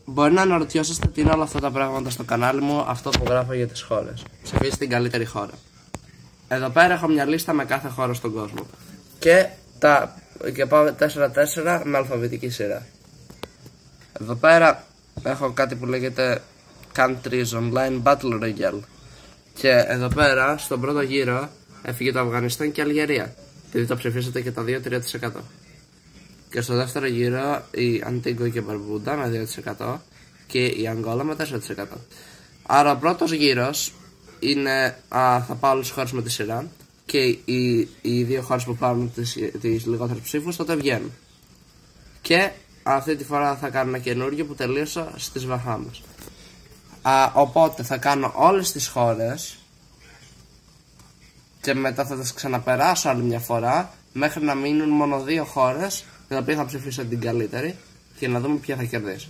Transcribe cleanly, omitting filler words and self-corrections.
Μπορεί να αναρωτιόσαστε τι είναι όλα αυτά τα πράγματα στο κανάλι μου, αυτό που γράφω για τις χώρες. Ψηφίστε την καλύτερη χώρα. Εδώ πέρα έχω μια λίστα με κάθε χώρα στον κόσμο. Και πάω 4-4 με αλφαβητική σειρά. Εδώ πέρα έχω κάτι που λέγεται Countries Online Battle Royale. Και εδώ πέρα στον πρώτο γύρο έφυγε το Αφγανιστάν και η Αλγερία, επειδή το ψηφίσατε και τα 2-3%. Και στο δεύτερο γύρο η Αντίγκο και Μπαρμπούντα με 2% και η Αγγόλα με 4%. Άρα ο πρώτος γύρος είναι, θα πάω όλες τις χώρες με τη σειρά και οι δύο χώρες που πάρουν τις λιγότερες ψήφους τότε βγαίνουν. Και αυτή τη φορά θα κάνω ένα καινούργιο που τελείωσα στις Βαχάμες. Οπότε θα κάνω όλες τις χώρες και μετά θα τις ξαναπεράσω άλλη μια φορά μέχρι να μείνουν μόνο 2 χώρες, με τα οποία θα ψηφίσω την καλύτερη και να δούμε ποια θα κερδίσει.